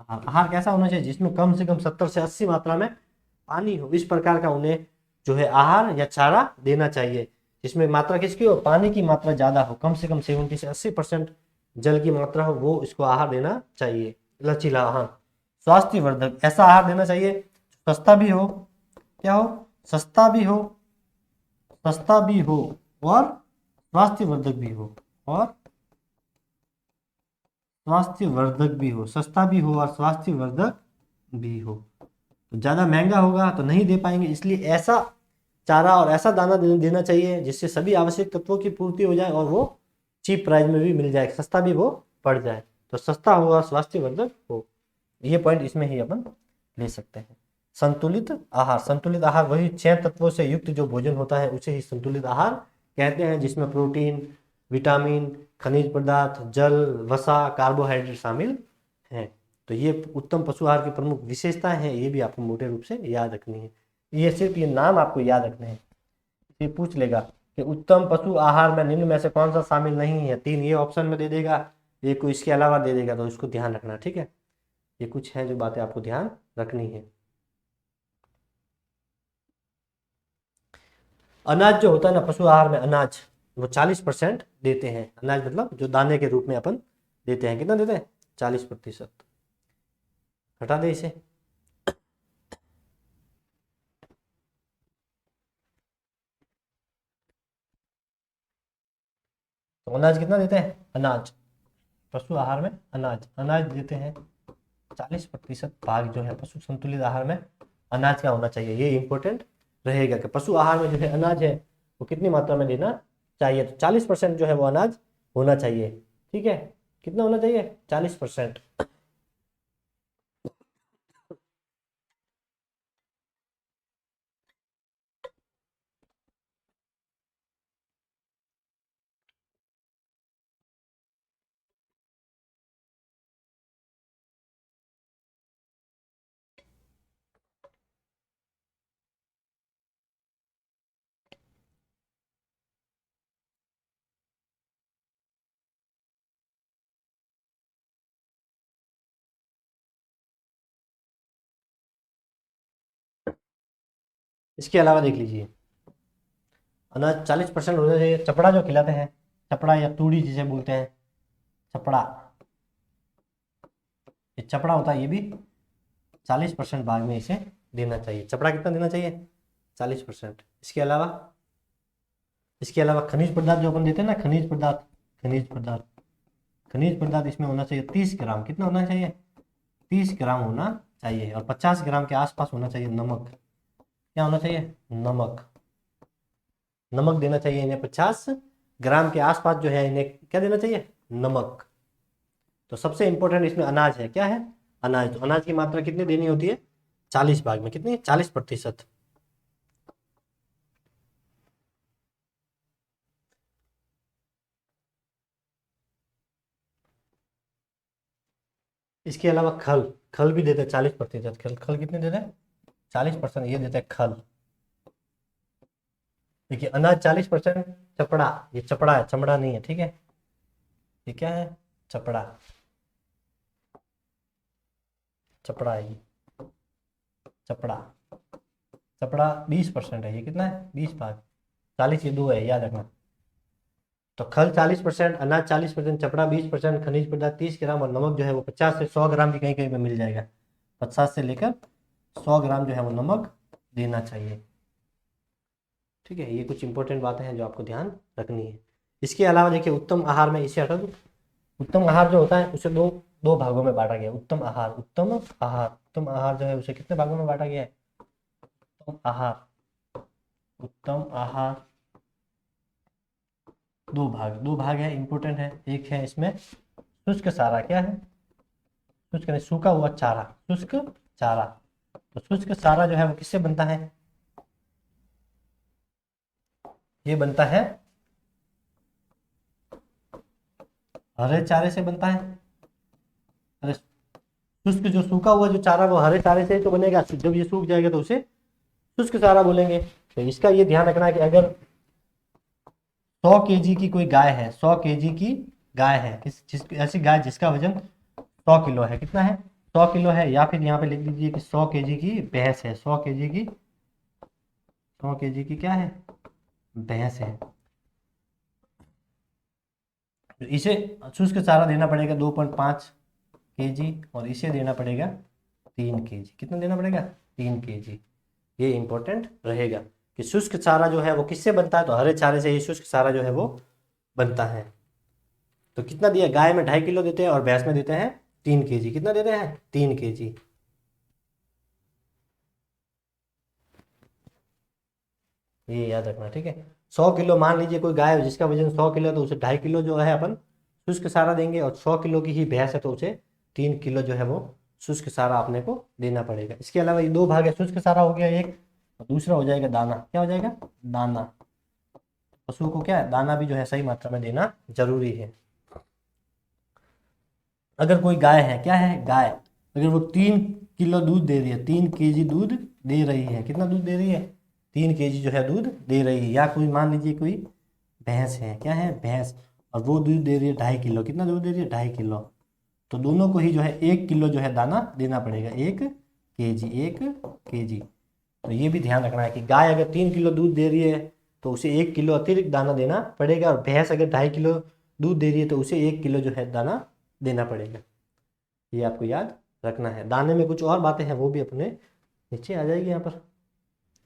आहार कैसा होना चाहिए, जिसमें कम से कम 70 से 80 मात्रा में पानी हो, इस प्रकार का उन्हें जो है आहार या चारा देना चाहिए, जिसमें मात्रा किसकी हो, पानी की मात्रा ज्यादा हो, कम से कम 70 से 80% जल की मात्रा हो, वो इसको आहार देना चाहिए, लचीला आहार। स्वास्थ्यवर्धक, ऐसा आहार देना चाहिए सस्ता भी हो, क्या हो, सस्ता भी हो, सस्ता भी हो और स्वास्थ्यवर्धक भी हो, और स्वास्थ्यवर्धक भी हो, सस्ता भी हो और स्वास्थ्यवर्धक भी हो। तो ज़्यादा महंगा होगा तो नहीं दे पाएंगे, इसलिए ऐसा चारा और ऐसा दाना देना चाहिए जिससे सभी आवश्यक तत्वों की पूर्ति हो जाए और वो चीप प्राइस में भी मिल जाए, सस्ता भी वो पड़ जाए, तो सस्ता हो और स्वास्थ्यवर्धक हो। ये पॉइंट इसमें ही अपन ले सकते हैं। संतुलित आहार, संतुलित आहार वही 6 तत्वों से युक्त जो भोजन होता है उसे ही संतुलित आहार कहते हैं, जिसमें प्रोटीन, विटामिन, खनिज पदार्थ, जल, वसा, कार्बोहाइड्रेट शामिल हैं। तो ये उत्तम पशु आहार की प्रमुख विशेषताएं हैं, ये भी आपको मोटे रूप से याद रखनी है। ये सिर्फ ये नाम आपको याद रखने हैं। ये पूछ लेगा कि उत्तम पशु आहार में निम्न में से कौन सा शामिल नहीं है, 3 ये ऑप्शन में दे देगा, ये कोई इसके अलावा दे देगा, तो इसको ध्यान रखना, ठीक है। ये कुछ है जो बातें आपको ध्यान रखनी है। अनाज जो होता है ना पशु आहार में, अनाज वो 40% देते हैं, अनाज मतलब जो दाने के रूप में अपन देते हैं, कितना देते हैं, 40%। हटा दे इसे। तो अनाज कितना देते हैं, अनाज पशु आहार में, अनाज अनाज देते हैं 40% भाग जो है पशु संतुलित आहार में अनाज का होना चाहिए। ये इंपॉर्टेंट रहेगा कि पशु आहार में जो है अनाज है वो कितनी मात्रा में देना चाहिए, तो 40% जो है वो अनाज होना चाहिए, ठीक है। कितना होना चाहिए, 40%। इसके अलावा देख लीजिए, अनाज 40% होना चाहिए। चपड़ा जो खिलाते हैं, चपड़ा या तूड़ी जिसे बोलते हैं, चपड़ा, ये चपड़ा होता है, ये भी 40% भाग में इसे देना चाहिए। चपड़ा कितना देना चाहिए, 40%। इसके अलावा खनिज पदार्थ जो अपन देते हैं ना, खनिज पदार्थ, खनिज पदार्थ, खनिज पदार्थ इसमें होना चाहिए 30 ग्राम। कितना होना चाहिए, 30 ग्राम होना चाहिए। और 50 ग्राम के आसपास होना चाहिए नमक। क्या होना चाहिए, नमक, नमक देना चाहिए इन्हें 50 ग्राम के आसपास जो है इन्हें क्या देना चाहिए, नमक। तो सबसे इंपॉर्टेंट इसमें अनाज है, क्या है, अनाज। तो अनाज की मात्रा कितनी देनी होती है, 40 भाग में, कितनी, 40%। इसके अलावा खल, खल भी देते हैं 40%। खल, खल कितने देते हैं, 40% ये देते हैं खल। देखिए अनाज 40%, चपड़ा, ये चपड़ा है, चमड़ा नहीं है, ठीक है, ये क्या है, चपड़ा, चपड़ा है ये, चपड़ा, चपड़ा 20% है, ये कितना है, 20 भाग, 40 ये 2 है, याद रखना। तो खल 40%, अनाज 40%, चपड़ा 20%, खनिज पदार्थ 30 ग्राम और नमक जो है वो 50 से 100 ग्राम भी कहीं कहीं पे मिल जाएगा। 50 से लेकर 100 ग्राम जो है वो नमक देना चाहिए, ठीक है। ये कुछ इंपॉर्टेंट बातें हैं जो आपको ध्यान रखनी है। इसके अलावा देखिए उत्तम आहार में, इसे हटा दो। उत्तम आहार जो होता है उसे दो दो भागों में बांटा गया है। उत्तम आहार, उत्तम आहार, उत्तम आहार जो है उसे कितने भागों में बांटा गया है, उत्तम आहार, उत्तम आहार दो भाग है, इंपॉर्टेंट है। एक है इसमें शुष्क चारा, क्या है, शुष्क नहीं, सूखा हुआ चारा, शुष्क चारा, तो शुष्क चारा जो है वो किससे बनता है? ये बनता है हरे चारे से बनता है। अरे शुष्क जो सूखा हुआ जो चारा वो हरे चारे से तो बनेगा, जब ये सूख जाएगा तो उसे शुष्क चारा बोलेंगे। तो इसका ये ध्यान रखना है कि अगर 100 kg की कोई गाय है, 100 kg की गाय है, ऐसी गाय जिसका वजन 100 किलो है, कितना है? 100 किलो है। या फिर यहाँ पे लिख दीजिए कि 100 kg की भैंस है, 100 kg की क्या है? भैंस है। तो इसे शुष्क चारा देना पड़ेगा 2.5 kg और इसे देना पड़ेगा 3 kg। कितना देना पड़ेगा? 3 kg। ये इंपॉर्टेंट रहेगा कि शुष्क चारा जो है वो किससे बनता है, तो हरे चारे से ही शुष्क चारा जो है वो बनता है। तो कितना दिया? गाय में 2.5 किलो देते हैं और भैंस में देते हैं 3 kg। कितना देते हैं? 3 kg। ये याद रखना, ठीक है। 100 किलो मान लीजिए कोई गाय है जिसका वजन 100 किलो है, तो उसे 2.5 किलो जो है अपन शुष्क चारा देंगे, और 100 किलो की ही भैंस है तो उसे 3 किलो जो है वो शुष्क चारा अपने को देना पड़ेगा। इसके अलावा ये दो भाग है, शुष्क चारा हो गया एक, और दूसरा हो जाएगा दाना। क्या हो जाएगा? दाना। पशु को क्या है? दाना भी जो है सही मात्रा में देना जरूरी है। अगर कोई गाय है, क्या है? गाय, अगर वो 3 किलो दूध दे रही है, 3 kg दूध दे रही है, कितना दूध दे रही है? 3 kg जो है दूध दे रही है। या कोई मान लीजिए कोई भैंस है, क्या है? भैंस, और वो दूध दे रही है 2.5 किलो। कितना दूध दे रही है? 2.5 किलो। तो दोनों को ही जो है 1 किलो जो है दाना देना पड़ेगा, 1 kg, 1 kg। तो ये भी ध्यान रखना है कि गाय अगर 3 किलो दूध दे रही है तो उसे 1 किलो अतिरिक्त दाना देना पड़ेगा, और भैंस अगर 2.5 किलो दूध दे रही है तो उसे 1 किलो जो है दाना देना पड़ेगा। ये आपको याद रखना है। दाने में कुछ और बातें हैं वो भी अपने नीचे आ जाएगी यहाँ पर।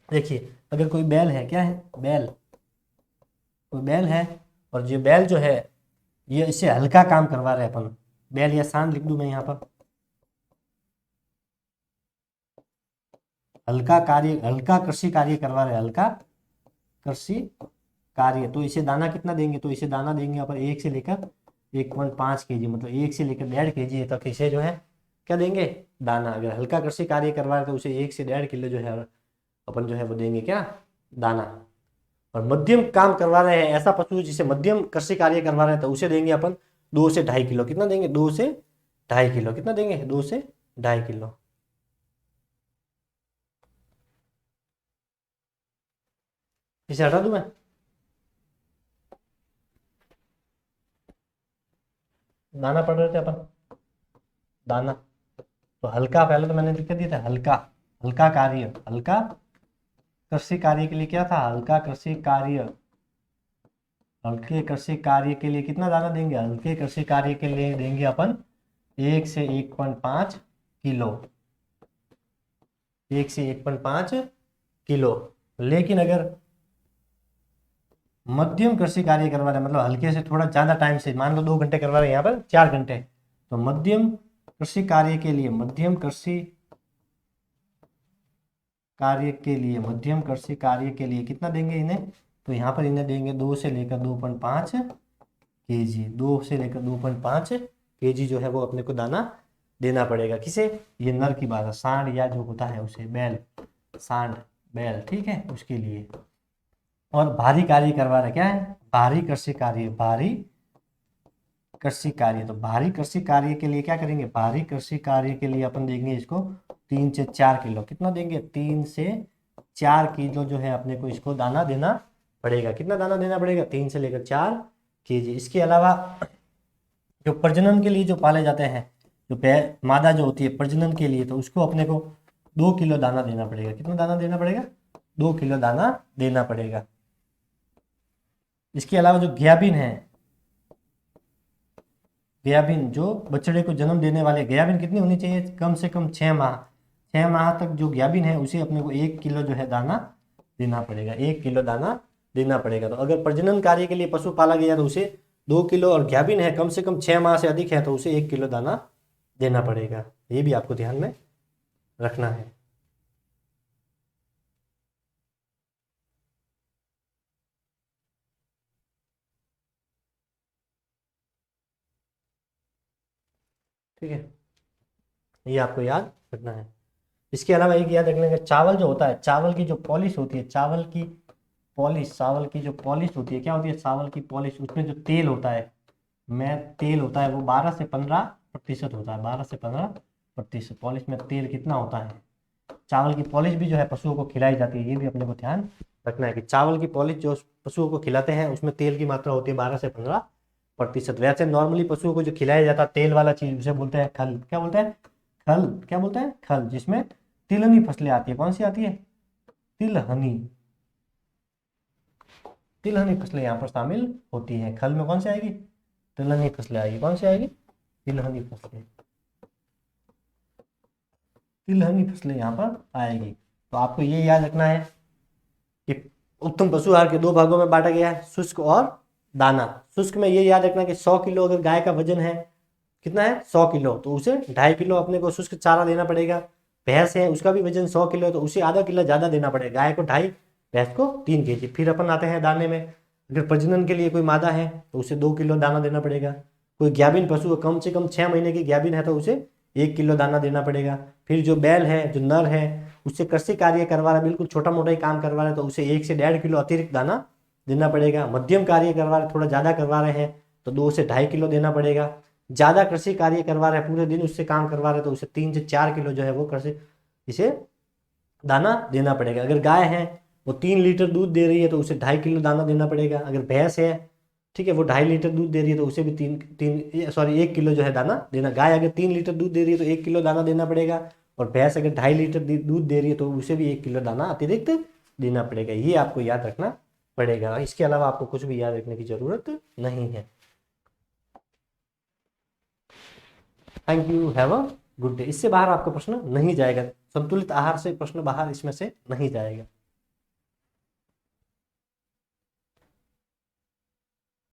देखिए, अगर कोई बैल है, क्या है? बैल, कोई बैल है, और ये बैल जो है ये इससे हल्का काम करवा रहे हैं अपन। बैल या सांड लिख दूं मैं यहाँ पर। हल्का कार्य, हल्का कृषि कार्य करवा रहे हैं, हल्का कृषि कार्य। तो इसे दाना कितना देंगे? तो इसे दाना देंगे अपन 1 से लेकर 1.5 kg, मतलब 1 से लेकर 1.5 kg तक इसे जो है क्या देंगे? दाना। अगर हल्का कृषि कार्य करवा रहे तो उसे 1 से 1.5 किलो जो है अपन जो है वो देंगे, क्या? दाना। और मध्यम काम करवा रहे हैं, ऐसा पशु जिसे मध्यम कृषि कार्य करवा रहे हैं, तो उसे देंगे अपन 2 से 2.5 किलो। कितना देंगे? 2 से 2.5 किलो। कितना देंगे? 2 से 2.5 किलो। इसे हटा दूं मैं? दाना पढ़ रहे थे अपन, दाना। तो हल्का, पहले तो मैंने लिख दिया था हल्का, हल्का कार्य, हल्का कृषि कार्य के लिए क्या था? हल्का कृषि कार्य। हल्के कृषि कार्य के लिए कितना दाना देंगे? हल्के कृषि कार्य के लिए देंगे अपन 1 से 1.5 किलो, 1 से 1.5 किलो। लेकिन अगर मध्यम कृषि कार्य करवा रहे हैं, मतलब हल्के से थोड़ा ज्यादा टाइम से, मान लो 2 घंटे करवा रहे हैं, यहाँ पर 4 घंटे, तो मध्यम कृषि कार्य के लिए, मध्यम कृषि कार्य के लिए, मध्यम कृषि कार्य के लिए कितना देंगे इन्हें? तो यहाँ पर इन्हें देंगे 2 से लेकर 2.5 kg, 2 से लेकर 2.5 kg जो है वो अपने को दाना देना पड़ेगा। किसे? ये नर की बात है, सांड या जो होता है उसे, बैल, सांड, बैल, ठीक है, उसके लिए। और भारी कार्य करवा रहा है, क्या है? भारी कृषि कार्य, भारी कृषि कार्य। तो भारी कृषि कार्य के लिए क्या करेंगे? भारी कृषि कार्य के लिए अपन देंगे इसको 3 से 4 किलो। कितना देंगे? 3 से 4 किलो जो है अपने को इसको दाना देना पड़ेगा। कितना दाना देना पड़ेगा? 3 से लेकर 4 kg। इसके अलावा जो प्रजनन के लिए जो पाले जाते हैं, जो मादा जो होती है प्रजनन के लिए, तो उसको अपने को 2 किलो दाना देना पड़ेगा। कितना दाना देना पड़ेगा? 2 किलो दाना देना पड़ेगा। इसके अलावा जो ग्याबिन है, ग्याबिन जो बछड़े को जन्म देने वाले, ग्याबिन कितनी होनी चाहिए? कम से कम 6 माह। 6 माह तक जो ग्याबिन है उसे अपने को 1 किलो जो है दाना देना पड़ेगा, 1 किलो दाना देना पड़ेगा। तो अगर प्रजनन कार्य के लिए पशु पाला गया तो उसे 2 किलो, और ग्याबिन है कम से कम 6 माह से अधिक है तो उसे 1 किलो दाना देना पड़ेगा। ये भी आपको ध्यान में रखना है। ठीक है, ये आपको याद रखना है। इसके अलावा एक याद रखने का, चावल जो होता है, चावल की जो पॉलिश होती है, चावल की पॉलिश, चावल की जो पॉलिश होती है, क्या होती है चावल की पॉलिश, उसमें जो तेल होता है, में तेल होता है वो 12 से 15% होता है, 12 से 15%। पॉलिश में तेल कितना होता है? चावल की पॉलिश भी जो है पशुओं को खिलाई जाती है, ये भी अपने को ध्यान रखना है कि चावल की पॉलिश जो पशुओं को खिलाते हैं उसमें तेल की मात्रा होती है 12 से 15%। वैसे नॉर्मली पशुओं को जो खिलाया जाता है तेल वाला चीज, उसे बोलते हैं खल। क्या बोलते हैं? खल। क्या बोलते हैं? खल, जिसमें तिलहनी फसलें आती है। कौन सी आती है? तिलहनी। तिलहनी फसलें यहाँ पर शामिल होती हैं। खल में कौन सी आएगी? तिलहनी फसलें आएगी। कौन सी आएगी? तिलहनी फसलें। तिलहनी फसलें यहाँ पर आएगी। तो आपको ये याद रखना है कि उत्तम पशु आहार के दो भागों में बांटा गया है, शुष्क और दाना। शुष्क में ये याद रखना कि 100 किलो अगर गाय का वजन है, कितना है? 100 किलो, तो उसे 2.5 किलो अपने को शुष्क चारा देना पड़ेगा। भैंस है, उसका भी वजन 100 किलो है, तो उसे आधा किलो ज़्यादा देना पड़ेगा। गाय को 2.5, भैंस को 3 kg। फिर अपन आते हैं दाने में। अगर प्रजनन के लिए कोई मादा है तो उसे 2 किलो दाना देना पड़ेगा। कोई ज्ञाबिन पशु कम से कम 6 महीने की ज्ञाबिन है तो उसे 1 किलो दाना देना पड़ेगा। फिर जो बैल है, जो नर है, उससे कृषि कार्य करवा रहा है, बिल्कुल छोटा मोटा ही काम करवा रहा है, तो उसे 1 से 1.5 किलो अतिरिक्त दाना देना पड़ेगा। मध्यम कार्य करवा रहे, थोड़ा ज़्यादा करवा रहे हैं तो 2 से 2.5 किलो देना पड़ेगा। ज़्यादा कृषि कार्य करवा रहे हैं, पूरे दिन उससे काम करवा रहे हैं, तो उसे 3 से 4 किलो जो है वो कृषि इसे दाना देना पड़ेगा। अगर गाय है वो 3 लीटर दूध दे रही है तो उसे 2.5 किलो दाना देना पड़ेगा। अगर भैंस है, ठीक है, वो 2.5 लीटर दूध दे रही है तो उसे भी 1 किलो जो है दाना देना। गाय अगर 3 लीटर दूध दे रही है तो 1 किलो दाना देना पड़ेगा। और भैंस अगर 2.5 लीटर दूध दे रही है तो उसे भी 1 किलो दाना अतिरिक्त देना पड़ेगा। ये आपको याद रखना पड़ेगा। इसके अलावा आपको कुछ भी याद रखने की जरूरत नहीं है। Thank you, have a good day. इससे बाहर आपका प्रश्न नहीं जाएगा, संतुलित आहार से प्रश्न बाहर इसमें से नहीं जाएगा।